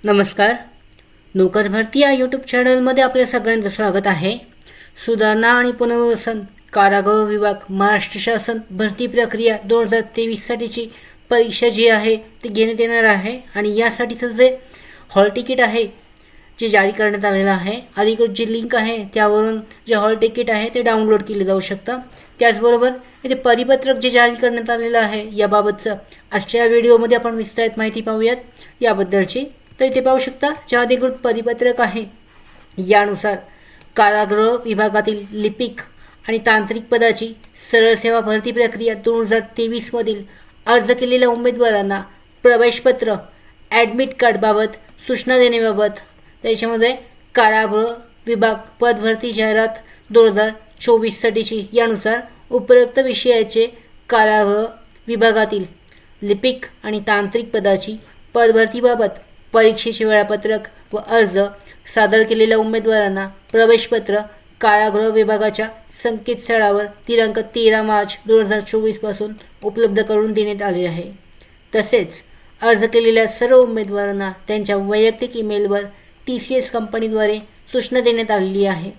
नमस्कार. नोकर भरती या यूट्यूब चॅनलमध्ये आपल्या सगळ्यांचं स्वागत आहे. सुधारणा आणि पुनर्वसन कारागृह विभाग महाराष्ट्र शासन भरती प्रक्रिया 2023साठीची परीक्षा जी आहे ती घेण्यात येणार आहे आणि यासाठीचं जे हॉल तिकीट आहे जे जारी करण्यात आलेलं आहे, अधिकृत जी लिंक आहे त्यावरून जे हॉल तिकीट आहे ते डाउनलोड केले जाऊ शकतं. त्याचबरोबर इथे परिपत्रक जे जारी करण्यात आलेलं आहे याबाबतचं आजच्या व्हिडिओमध्ये आपण विस्तारित माहिती पाहूयात याबद्दलची. तर इथे पाहू शकता जे अधिकृत परिपत्रक आहे यानुसार कारागृह विभागातील लिपिक आणि तांत्रिक पदाची सरळ सेवा भरती प्रक्रिया 2023मधील अर्ज केलेल्या उमेदवारांना प्रवेशपत्र ॲडमिट कार्डबाबत सूचना देण्याबाबत त्याच्यामध्ये कारागृह विभाग पदभरती जाहिरात 2024साठीची यानुसार उपरोक्त विषयाचे कारागृह विभागातील लिपिक आणि तांत्रिक पदाची पदभरतीबाबत परीक्षेचे वेळापत्रक व अर्ज सादर केलेल्या उमेदवारांना प्रवेशपत्र कारागृह विभागाच्या संकेतस्थळावर दिनांक 13 मार्च 2024पासून उपलब्ध करून देण्यात आले आहे. तसेच अर्ज केलेल्या सर्व उमेदवारांना त्यांच्या वैयक्तिक ईमेलवर TCS कंपनीद्वारे सूचना देण्यात आलेली आहे.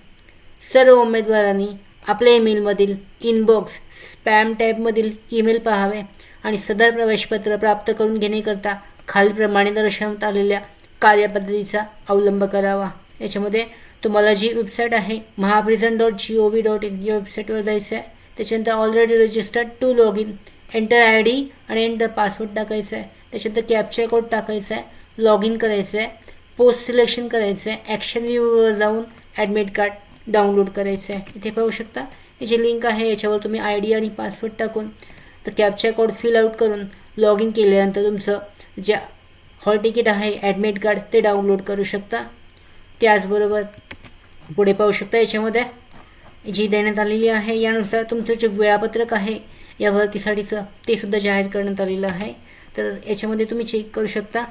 सर्व उमेदवारांनी आपल्या ईमेलमधील इनबॉक्स स्पॅम टॅबमधील ईमेल पाहावे आणि सदर प्रवेशपत्र प्राप्त करून घेण्याकरता खालीलप्रमाणे दर्शवण्यात आलेल्या कार्यपद्धतीचा अवलंब करावा. याच्यामध्ये तुम्हाला जी वेबसाईट आहे mahaprison.gov.in या वेबसाईटवर जायचं आहे. त्याच्यानंतर already registered to log in, enter ID आणि एंटर पासवर्ड टाकायचं आहे. त्याच्यानंतर कॅप्चा कोड टाकायचा आहे, लॉग इन करायचं आहे, पोस्ट सिलेक्शन करायचं आहे, ॲक्शन व्ह्यूवर जाऊन ॲडमिट कार्ड डाउनलोड करायचं आहे. इथे पाहू शकता याची लिंक आहे, याच्यावर तुम्ही ID आणि पासवर्ड टाकून तर कॅप्चा कोड फिल आउट करून लॉग इन केल्यानंतर तुमचं जे हॉल तिकीट आहे ॲडमिट कार्ड ते डाउनलोड करू शकता. त्याचबरोबर पुढे पाहू शकता याच्यामध्ये जी देण्यात आलेली आहे यानुसार तुमचं जे वेळापत्रक आहे या भरतीसाठीचं ते सुद्धा जाहीर करण्यात आलेलं आहे. तर याच्यामध्ये तुम्ही चेक करू शकता.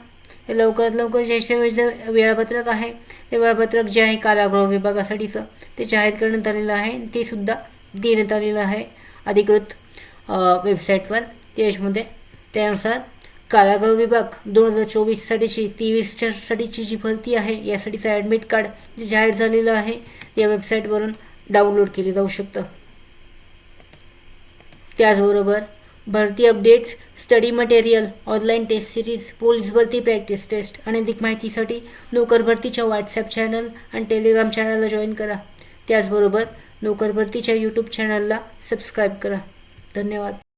लवकरात लवकर जे वेळापत्रक आहे ते वेळापत्रक जे आहे कारागृह विभागासाठीचं ते जाहीर करण्यात आलेलं आहे. ते सुद्धा देण्यात आलेलं आहे अधिकृत वेबसाईटवर. त्याच्यामध्ये त्यानुसार कारागृह विभाग 2024साठीची 23साठीची जी भरती आहे यासाठीचं ॲडमिट कार्ड जे जाहीर झालेलं आहे या वेबसाईटवरून डाउनलोड केले जाऊ शकतं. त्याचबरोबर भरती updates, study material, online test series, police भरती प्रॅक्टिस टेस्ट आणि अधिक माहितीसाठी नोकर भरतीच्या व्हॉट्सॲप चॅनल आणि टेलिग्राम चॅनलला जॉईन करा. त्याचबरोबर नोकर भरतीच्या यूट्यूब चॅनलला सबस्क्राईब करा. धन्यवाद.